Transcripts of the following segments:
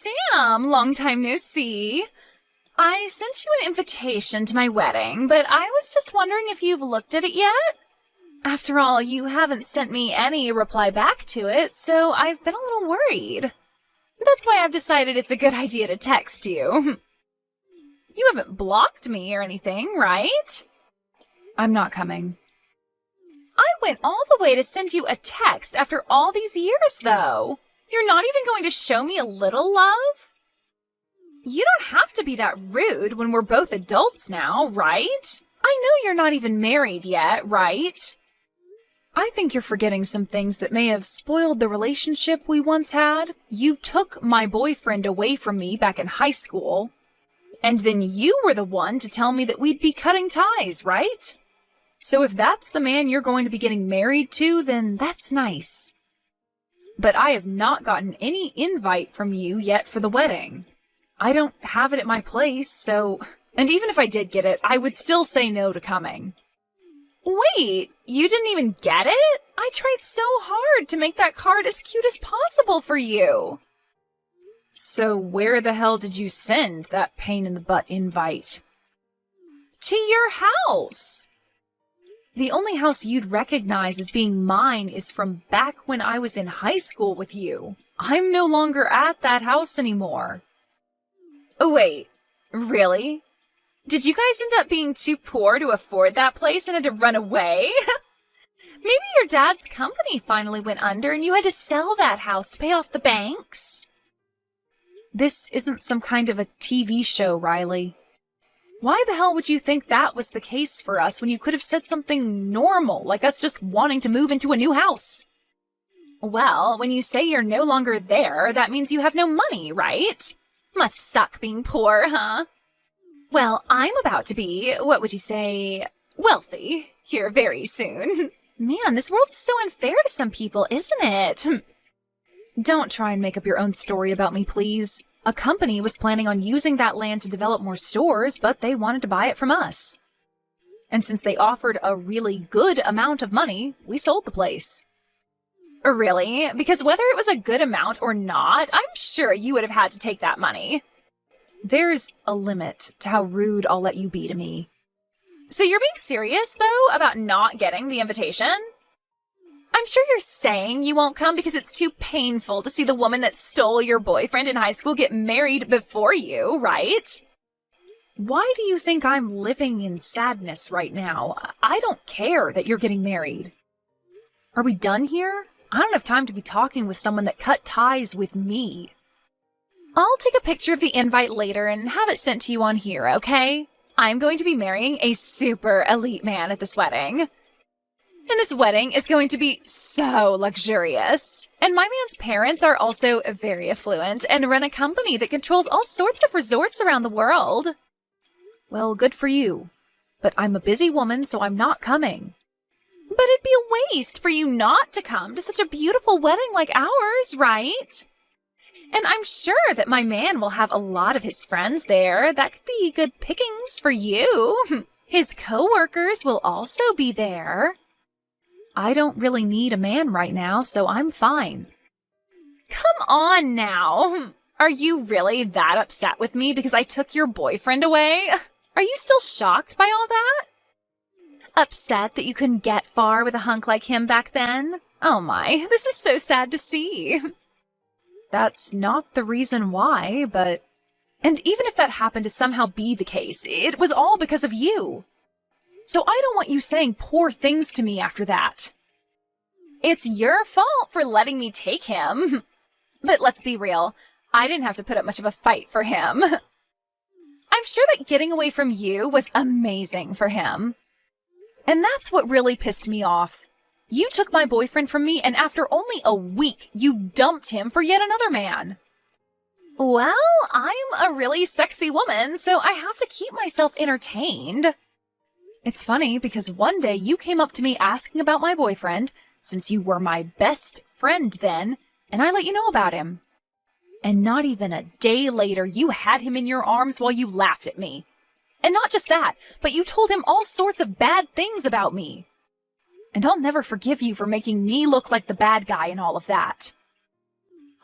Sam, long time no see. I sent you an invitation to my wedding, but I was just wondering if you've looked at it yet? After all, you haven't sent me any reply back to it, so I've been a little worried. That's why I've decided it's a good idea to text you. You haven't blocked me or anything, right? I'm not coming. I went all the way to send you a text after all these years, though. You're not even going to show me a little love? You don't have to be that rude when we're both adults now, right? I know you're not even married yet, right? I think you're forgetting some things that may have spoiled the relationship we once had. You took my boyfriend away from me back in high school, and then you were the one to tell me that we'd be cutting ties, right? So if that's the man you're going to be getting married to, then that's nice. But I have not gotten any invite from you yet for the wedding. I don't have it at my place, so... And even if I did get it, I would still say no to coming. Wait, you didn't even get it? I tried so hard to make that card as cute as possible for you. So where the hell did you send that pain-in-the-butt invite? To your house. The only house you'd recognize as being mine is from back when I was in high school with you. I'm no longer at that house anymore. Oh, wait, really? Did you guys end up being too poor to afford that place and had to run away? Maybe your dad's company finally went under and you had to sell that house to pay off the banks? This isn't some kind of a TV show, Riley. Why the hell would you think that was the case for us when you could have said something normal, like us just wanting to move into a new house? Well, when you say you're no longer there, that means you have no money, right? Must suck being poor, huh? Well, I'm about to be, what would you say, wealthy here very soon. Man, this world is so unfair to some people, isn't it? Don't try and make up your own story about me, please. A company was planning on using that land to develop more stores, but they wanted to buy it from us. And since they offered a really good amount of money, we sold the place. Really? Because whether it was a good amount or not, I'm sure you would have had to take that money. There's a limit to how rude I'll let you be to me. So you're being serious, though, about not getting the invitation? I'm sure you're saying you won't come because it's too painful to see the woman that stole your boyfriend in high school get married before you, right? Why do you think I'm living in sadness right now? I don't care that you're getting married. Are we done here? I don't have time to be talking with someone that cut ties with me. I'll take a picture of the invite later and have it sent to you on here, okay? I'm going to be marrying a super elite man at this wedding. And this wedding is going to be so luxurious. And my man's parents are also very affluent and run a company that controls all sorts of resorts around the world. Well, good for you. But I'm a busy woman, so I'm not coming. But it'd be a waste for you not to come to such a beautiful wedding like ours, right? And I'm sure that my man will have a lot of his friends there. That could be good pickings for you. His co-workers will also be there. I don't really need a man right now, so I'm fine. Come on now. Are you really that upset with me because I took your boyfriend away? Are you still shocked by all that? Upset that you couldn't get far with a hunk like him back then? Oh my, this is so sad to see. That's not the reason why, but... And even if that happened to somehow be the case, it was all because of you. So I don't want you saying poor things to me after that. It's your fault for letting me take him. But let's be real, I didn't have to put up much of a fight for him. I'm sure that getting away from you was amazing for him. And that's what really pissed me off. You took my boyfriend from me, and after only a week, you dumped him for yet another man. Well, I'm a really sexy woman, so I have to keep myself entertained. It's funny, because one day you came up to me asking about my boyfriend, since you were my best friend then, and I let you know about him. And not even a day later, you had him in your arms while you laughed at me. And not just that, but you told him all sorts of bad things about me. And I'll never forgive you for making me look like the bad guy in all of that.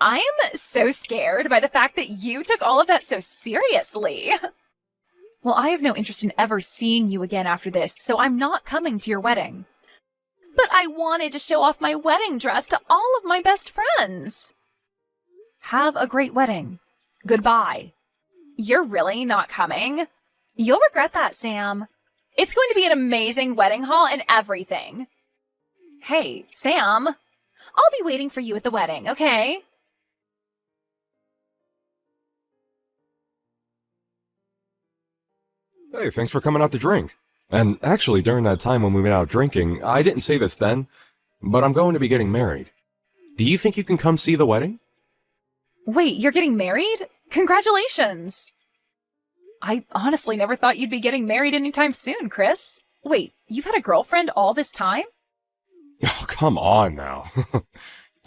I am so scared by the fact that you took all of that so seriously. Well, I have no interest in ever seeing you again after this, so I'm not coming to your wedding. But I wanted to show off my wedding dress to all of my best friends. Have a great wedding. Goodbye. You're really not coming? You'll regret that, Sam. It's going to be an amazing wedding hall and everything. Hey, Sam. I'll be waiting for you at the wedding, okay? Hey, thanks for coming out to drink. And actually, during that time when we went out drinking, I didn't say this then, but I'm going to be getting married. Do you think you can come see the wedding? Wait, you're getting married? Congratulations! I honestly never thought you'd be getting married anytime soon, Chris. Wait, you've had a girlfriend all this time? Oh, come on now.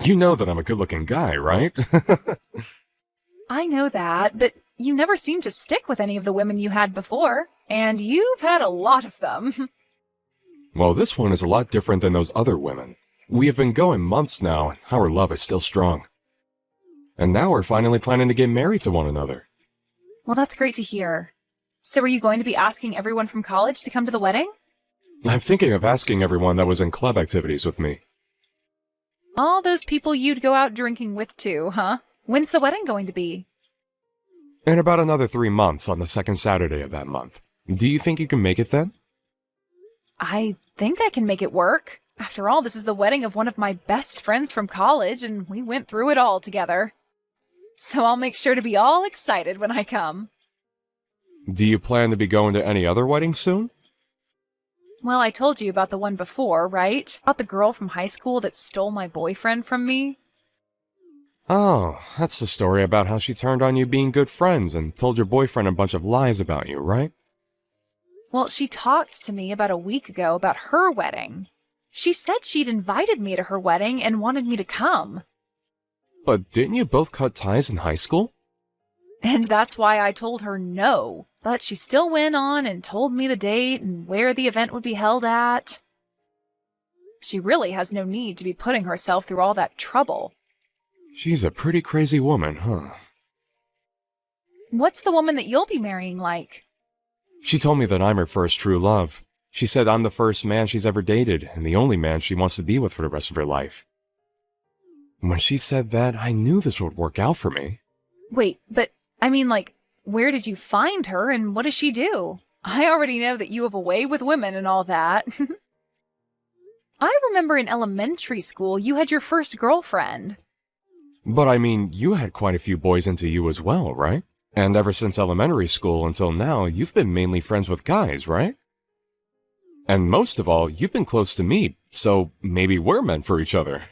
You know that I'm a good-looking guy, right? I know that, but you never seemed to stick with any of the women you had before, and you've had a lot of them. Well, this one is a lot different than those other women. We have been going months now, and our love is still strong. And now we're finally planning to get married to one another. Well, that's great to hear. So are you going to be asking everyone from college to come to the wedding? I'm thinking of asking everyone that was in club activities with me. All those people you'd go out drinking with too, huh? When's the wedding going to be? In about another 3 months on the second Saturday of that month. Do you think you can make it then? I think I can make it work. After all, this is the wedding of one of my best friends from college, and we went through it all together. So I'll make sure to be all excited when I come. Do you plan to be going to any other weddings soon? Well, I told you about the one before, right? About the girl from high school that stole my boyfriend from me. Oh, that's the story about how she turned on you being good friends and told your boyfriend a bunch of lies about you, right? Well, she talked to me about a week ago about her wedding. She said she'd invited me to her wedding and wanted me to come. But didn't you both cut ties in high school? And that's why I told her no. But she still went on and told me the date and where the event would be held at. She really has no need to be putting herself through all that trouble. She's a pretty crazy woman, huh? What's the woman that you'll be marrying like? She told me that I'm her first true love. She said I'm the first man she's ever dated and the only man she wants to be with for the rest of her life. When she said that, I knew this would work out for me. Wait, but I mean, like, where did you find her and what does she do? I already know that you have a way with women and all that. I remember in elementary school you had your first girlfriend. But I mean, you had quite a few boys into you as well, right? And ever since elementary school until now, you've been mainly friends with guys, right? And most of all, you've been close to me, so maybe we're meant for each other.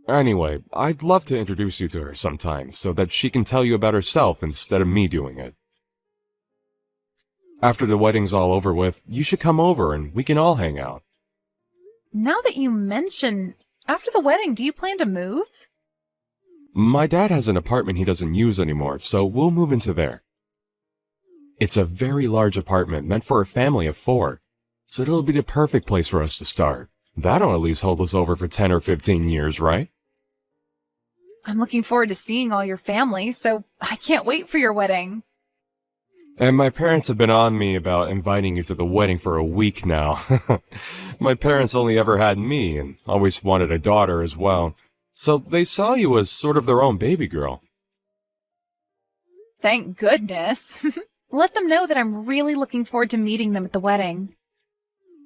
Anyway, I'd love to introduce you to her sometime so that she can tell you about herself instead of me doing it. After the wedding's all over with, you should come over and we can all hang out. Now that you mention, after the wedding, do you plan to move? My dad has an apartment he doesn't use anymore, so we'll move into there. It's a very large apartment meant for a family of 4, so it'll be the perfect place for us to start. That'll at least hold us over for 10 or 15 years, right? I'm looking forward to seeing all your family, so I can't wait for your wedding. And my parents have been on me about inviting you to the wedding for a week now. My parents only ever had me and always wanted a daughter as well, so they saw you as sort of their own baby girl. Thank goodness. Let them know that I'm really looking forward to meeting them at the wedding.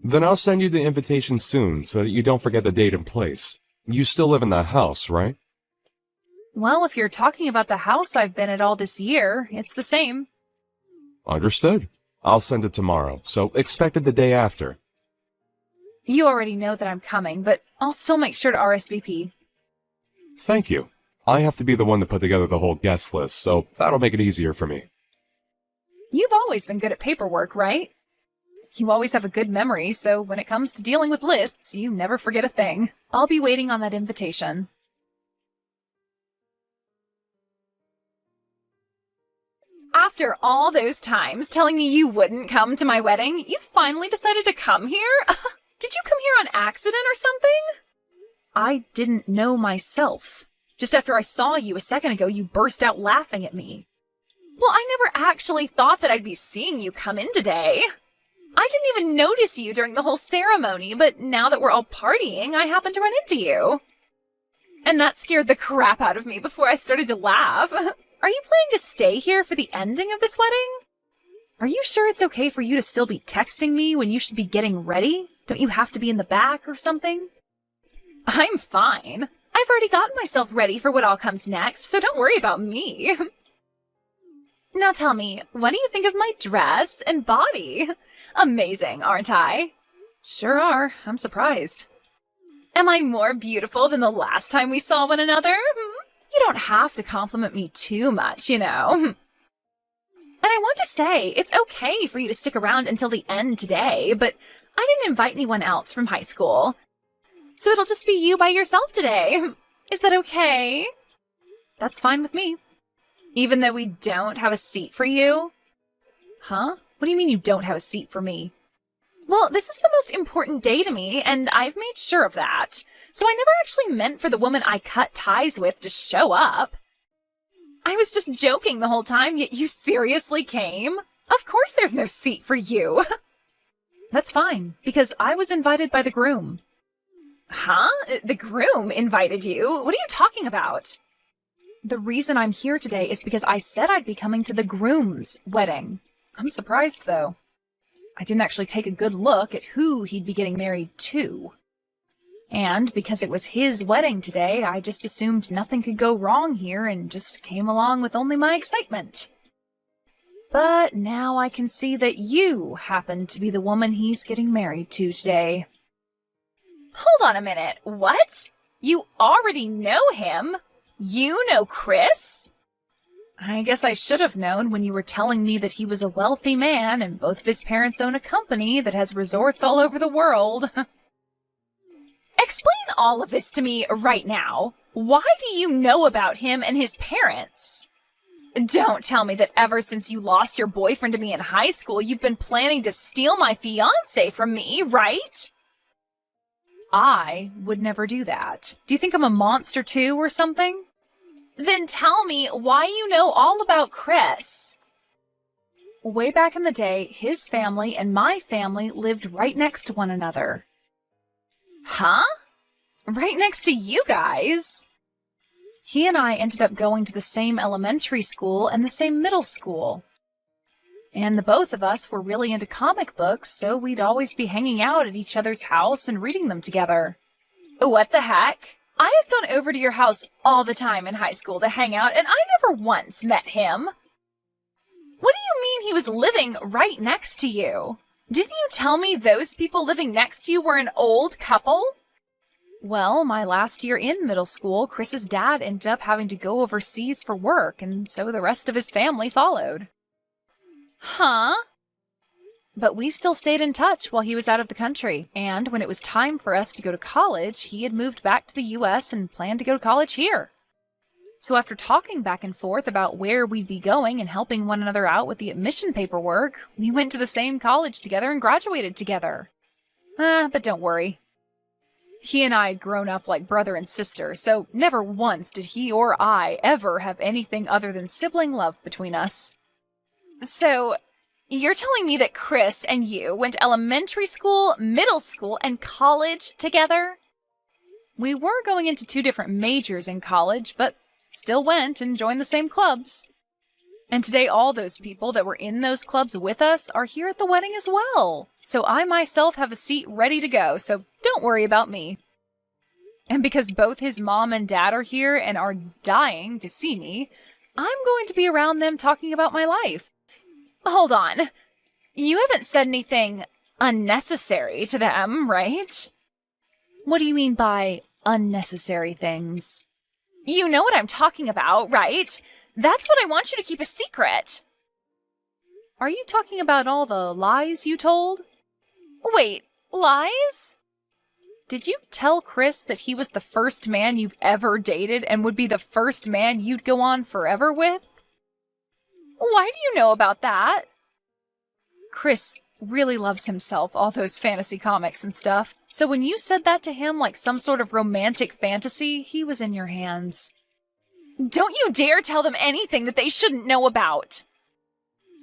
Then I'll send you the invitation soon so that you don't forget the date and place. You still live in that house, right? Well, if you're talking about the house I've been at all this year, it's the same. Understood. I'll send it tomorrow, so expect it the day after. You already know that I'm coming, but I'll still make sure to RSVP. Thank you. I have to be the one to put together the whole guest list, so that'll make it easier for me. You've always been good at paperwork, right? You always have a good memory, so when it comes to dealing with lists, you never forget a thing. I'll be waiting on that invitation. After all those times telling me you wouldn't come to my wedding, you finally decided to come here? Did you come here on accident or something? I didn't know myself. Just after I saw you a second ago, you burst out laughing at me. Well, I never actually thought that I'd be seeing you come in today. I didn't even notice you during the whole ceremony, but now that we're all partying, I happened to run into you. And that scared the crap out of me before I started to laugh. Are you planning to stay here for the ending of this wedding? Are you sure it's okay for you to still be texting me when you should be getting ready? Don't you have to be in the back or something? I'm fine. I've already gotten myself ready for what all comes next, so don't worry about me. Now tell me, what do you think of my dress and body? Amazing, aren't I? Sure are. I'm surprised. Am I more beautiful than the last time we saw one another? You don't have to compliment me too much, you know. And I want to say, it's okay for you to stick around until the end today, but I didn't invite anyone else from high school. So it'll just be you by yourself today. Is that okay? That's fine with me. Even though we don't have a seat for you? Huh? What do you mean you don't have a seat for me? Well, this is the most important day to me, and I've made sure of that. So I never actually meant for the woman I cut ties with to show up. I was just joking the whole time, yet you seriously came? Of course there's no seat for you. That's fine, because I was invited by the groom. Huh? The groom invited you? What are you talking about? The reason I'm here today is because I said I'd be coming to the groom's wedding. I'm surprised, though. I didn't actually take a good look at who he'd be getting married to. And because it was his wedding today, I just assumed nothing could go wrong here and just came along with only my excitement. But now I can see that you happen to be the woman he's getting married to today. Hold on a minute. What? You already know him? You know Chris? I guess I should have known when you were telling me that he was a wealthy man and both of his parents own a company that has resorts all over the world. Explain all of this to me right now. Why do you know about him and his parents? Don't tell me that ever since you lost your boyfriend to me in high school, you've been planning to steal my fiancé from me, right? I would never do that. Do you think I'm a monster too or something? Then tell me why you know all about Chris. Way back in the day, his family and my family lived right next to one another. Huh? Right next to you guys? He and I ended up going to the same elementary school and the same middle school. And the both of us were really into comic books, so we'd always be hanging out at each other's house and reading them together. What the heck? I had gone over to your house all the time in high school to hang out, and I never once met him. What do you mean he was living right next to you? Didn't you tell me those people living next to you were an old couple? Well, my last year in middle school, Chris's dad ended up having to go overseas for work, and so the rest of his family followed. Huh? But we still stayed in touch while he was out of the country, and when it was time for us to go to college, he had moved back to the U.S. and planned to go to college here. So after talking back and forth about where we'd be going and helping one another out with the admission paperwork, we went to the same college together and graduated together. But don't worry. He and I had grown up like brother and sister, so never once did he or I ever have anything other than sibling love between us. So, you're telling me that Chris and you went to elementary school, middle school, and college together? We were going into 2 different majors in college, but still went and joined the same clubs. And today all those people that were in those clubs with us are here at the wedding as well. So I myself have a seat ready to go, so don't worry about me. And because both his mom and dad are here and are dying to see me, I'm going to be around them talking about my life. Hold on. You haven't said anything unnecessary to them, right? What do you mean by unnecessary things? You know what I'm talking about, right? That's what I want you to keep a secret. Are you talking about all the lies you told? Wait, lies? Did you tell Chris that he was the first man you've ever dated and would be the first man you'd go on forever with? Why do you know about that? Chris really loves himself, all those fantasy comics and stuff. So when you said that to him like some sort of romantic fantasy, he was in your hands. Don't you dare tell them anything that they shouldn't know about.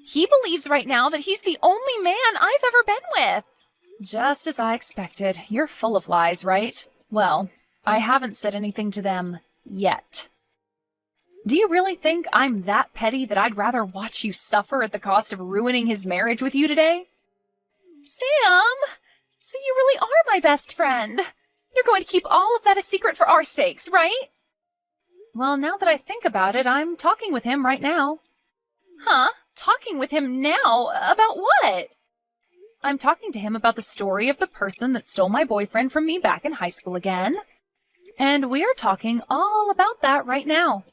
He believes right now that he's the only man I've ever been with. Just as I expected. You're full of lies, right? Well, I haven't said anything to them yet. Do you really think I'm that petty that I'd rather watch you suffer at the cost of ruining his marriage with you today? Sam! So you really are my best friend. You're going to keep all of that a secret for our sakes, right? Well, now that I think about it, I'm talking with him right now. Huh? Talking with him now? About what? I'm talking to him about the story of the person that stole my boyfriend from me back in high school again. And we're talking all about that right now.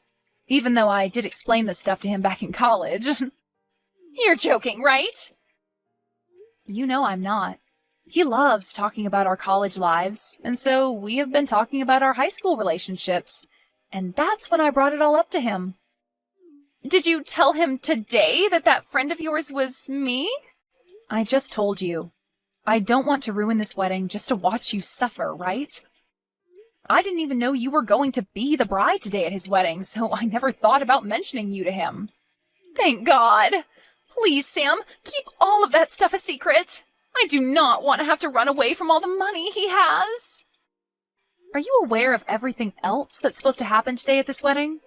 Even though I did explain this stuff to him back in college. You're joking, right? You know I'm not. He loves talking about our college lives, and so we have been talking about our high school relationships. And that's when I brought it all up to him. Did you tell him today that that friend of yours was me? I just told you. I don't want to ruin this wedding just to watch you suffer, right? I didn't even know you were going to be the bride today at his wedding, so I never thought about mentioning you to him. Thank God. Please, Sam, keep all of that stuff a secret. I do not want to have to run away from all the money he has. Are you aware of everything else that's supposed to happen today at this wedding?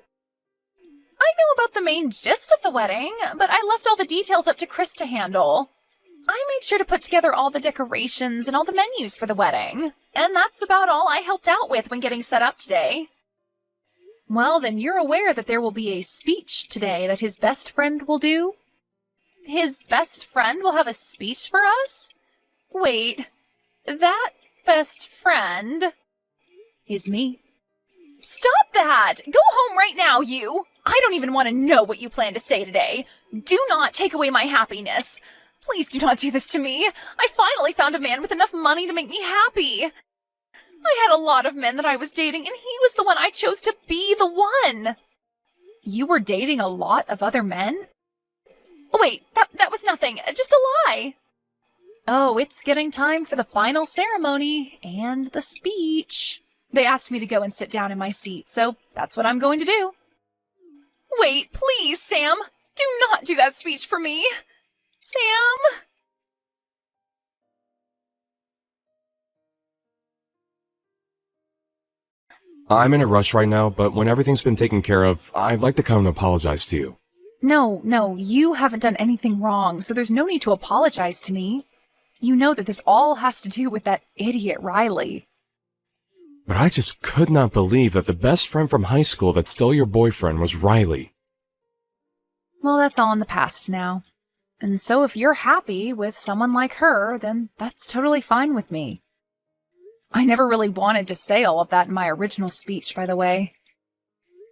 I know about the main gist of the wedding, but I left all the details up to Chris to handle. I made sure to put together all the decorations and all the menus for the wedding, and that's about all I helped out with when getting set up today. Well, then you're aware that there will be a speech today that his best friend will do? His best friend will have a speech for us? Wait, that best friend is me. Stop that! Go home right now, you! I don't even want to know what you plan to say today. Do not take away my happiness. Please do not do this to me. I finally found a man with enough money to make me happy. I had a lot of men that I was dating, and he was the one I chose to be the one. You were dating a lot of other men? Wait, that was nothing. Just a lie. Oh, it's getting time for the final ceremony and the speech. They asked me to go and sit down in my seat, so that's what I'm going to do. Wait, please, Sam. Do not do that speech for me. Sam! I'm in a rush right now, but when everything's been taken care of, I'd like to come and apologize to you. No, you haven't done anything wrong, so there's no need to apologize to me. You know that this all has to do with that idiot Riley. But I just could not believe that the best friend from high school that stole your boyfriend was Riley. Well, that's all in the past now. And so if you're happy with someone like her, then that's totally fine with me. I never really wanted to say all of that in my original speech, by the way.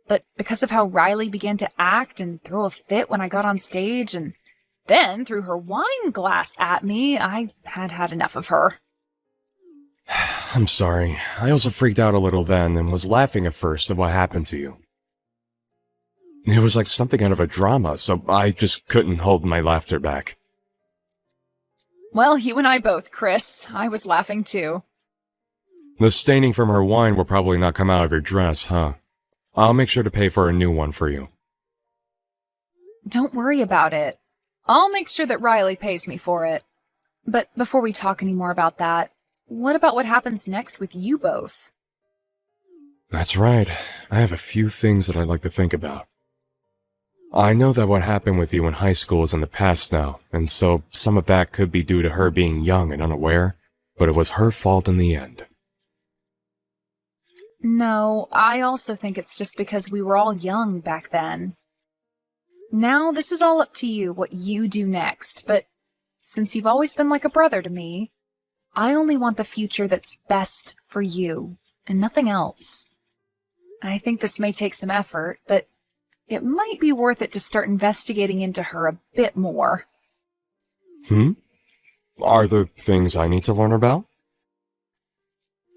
But because of how Riley began to act and throw a fit when I got on stage, and then threw her wine glass at me, I had enough of her. I'm sorry. I also freaked out a little then and was laughing at first at what happened to you. It was like something out of a drama, so I just couldn't hold my laughter back. Well, you and I both, Chris. I was laughing too. The staining from her wine will probably not come out of your dress, huh? I'll make sure to pay for a new one for you. Don't worry about it. I'll make sure that Riley pays me for it. But before we talk any more about that, what about what happens next with you both? That's right. I have a few things that I'd like to think about. I know that what happened with you in high school is in the past now, and so some of that could be due to her being young and unaware, but it was her fault in the end. No, I also think it's just because we were all young back then. Now, this is all up to you, what you do next, but since you've always been like a brother to me, I only want the future that's best for you, and nothing else. I think this may take some effort, but it might be worth it to start investigating into her a bit more. Are there things I need to learn about?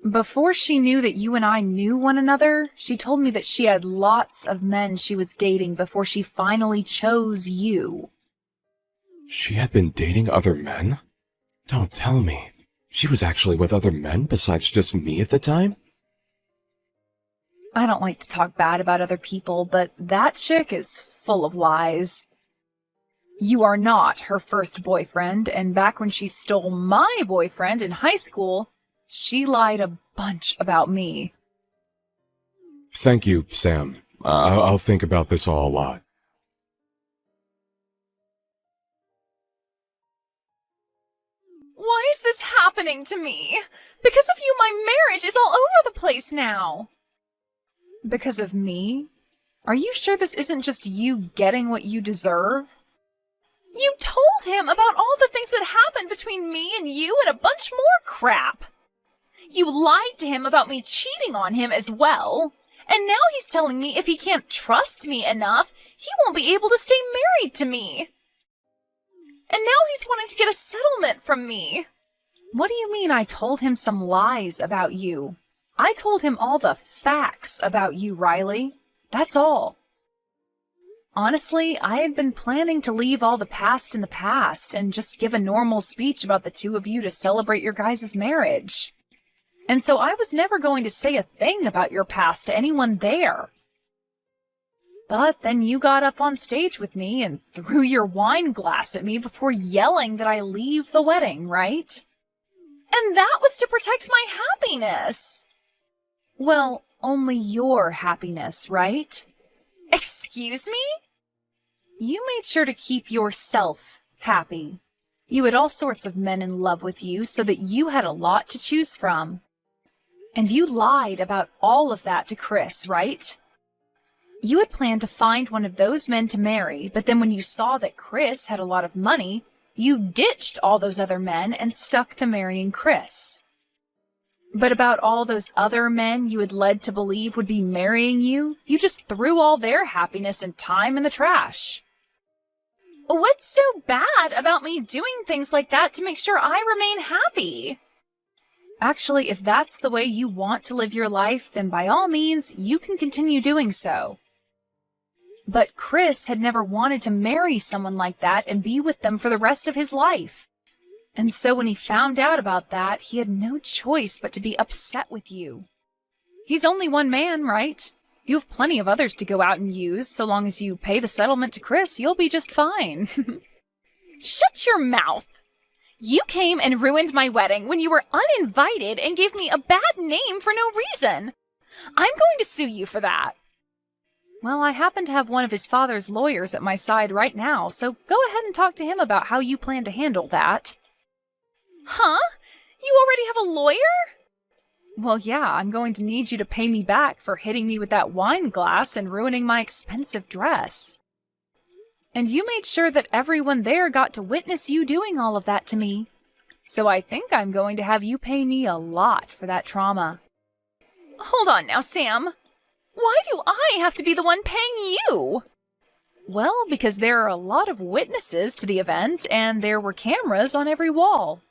Before she knew that you and I knew one another, she told me that she had lots of men she was dating before she finally chose you. She had been dating other men? Don't tell me. She was actually with other men besides just me at the time? I don't like to talk bad about other people, but that chick is full of lies. You are not her first boyfriend, and back when she stole my boyfriend in high school, she lied a bunch about me. Thank you, Sam. I'll think about this all a lot. Why is this happening to me? Because of you, my marriage is all over the place now. Because of me? Are you sure this isn't just you getting what you deserve? You told him about all the things that happened between me and you and a bunch more crap. You lied to him about me cheating on him as well. And now he's telling me if he can't trust me enough, he won't be able to stay married to me. And now he's wanting to get a settlement from me. What do you mean I told him some lies about you? I told him all the facts about you, Riley. That's all. Honestly, I had been planning to leave all the past in the past and just give a normal speech about the two of you to celebrate your guys' marriage. And so I was never going to say a thing about your past to anyone there. But then you got up on stage with me and threw your wine glass at me before yelling that I leave the wedding, right? And that was to protect my happiness. Well, only your happiness, right? Excuse me? You made sure to keep yourself happy. You had all sorts of men in love with you so that you had a lot to choose from. And you lied about all of that to Chris, right? You had planned to find one of those men to marry, but then when you saw that Chris had a lot of money, you ditched all those other men and stuck to marrying Chris. But about all those other men you had led to believe would be marrying you, you just threw all their happiness and time in the trash. What's so bad about me doing things like that to make sure I remain happy? Actually, if that's the way you want to live your life, then by all means, you can continue doing so. But Chris had never wanted to marry someone like that and be with them for the rest of his life. And so when he found out about that, he had no choice but to be upset with you. He's only one man, right? You have plenty of others to go out and use. So long as you pay the settlement to Chris, you'll be just fine. Shut your mouth! You came and ruined my wedding when you were uninvited and gave me a bad name for no reason. I'm going to sue you for that. Well, I happen to have one of his father's lawyers at my side right now, so go ahead and talk to him about how you plan to handle that. Huh? You already have a lawyer? Well, yeah, I'm going to need you to pay me back for hitting me with that wine glass and ruining my expensive dress. And you made sure that everyone there got to witness you doing all of that to me. So I think I'm going to have you pay me a lot for that trauma. Hold on now, Sam. Why do I have to be the one paying you? Well, because there are a lot of witnesses to the event, and there were cameras on every wall.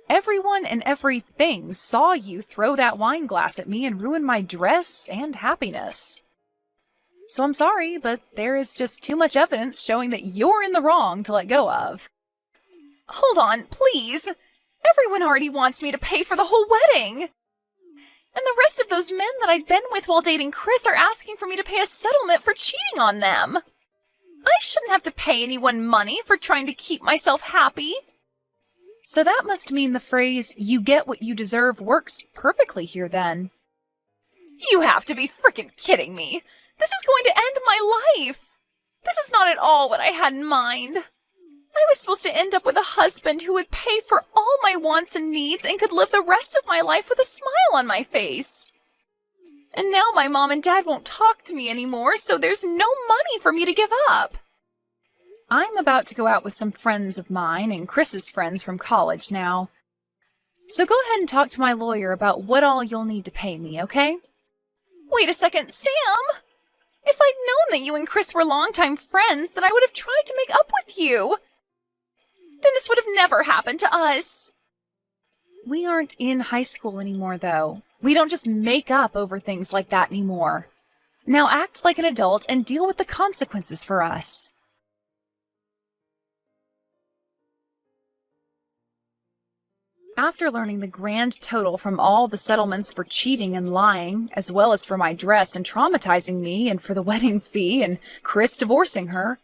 Everyone and everything saw you throw that wine glass at me and ruin my dress and happiness. So I'm sorry, but there is just too much evidence showing that you're in the wrong to let go of. Hold on, please. Everyone already wants me to pay for the whole wedding. And the rest of those men that I'd been with while dating Chris are asking for me to pay a settlement for cheating on them. I shouldn't have to pay anyone money for trying to keep myself happy. So that must mean the phrase, "you get what you deserve," works perfectly here then. You have to be frickin' kidding me. This is going to end my life. This is not at all what I had in mind. I was supposed to end up with a husband who would pay for all my wants and needs and could live the rest of my life with a smile on my face. And now my mom and dad won't talk to me anymore, so there's no money for me to give up. I'm about to go out with some friends of mine and Chris's friends from college now. So go ahead and talk to my lawyer about what all you'll need to pay me, okay? Wait a second, Sam! If I'd known that you and Chris were longtime friends, then I would have tried to make up with you. Then this would have never happened to us. We aren't in high school anymore, though. We don't just make up over things like that anymore. Now act like an adult and deal with the consequences for us. After learning the grand total from all the settlements for cheating and lying, as well as for my dress and traumatizing me and for the wedding fee and Chris divorcing her,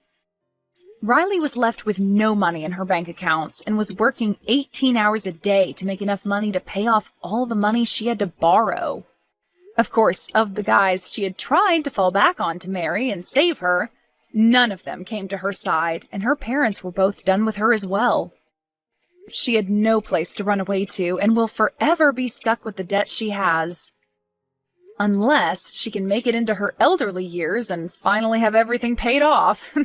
Riley was left with no money in her bank accounts and was working 18 hours a day to make enough money to pay off all the money she had to borrow. Of course, of the guys she had tried to fall back on to marry and save her, none of them came to her side, and her parents were both done with her as well. She had no place to run away to and will forever be stuck with the debt she has. Unless she can make it into her elderly years and finally have everything paid off.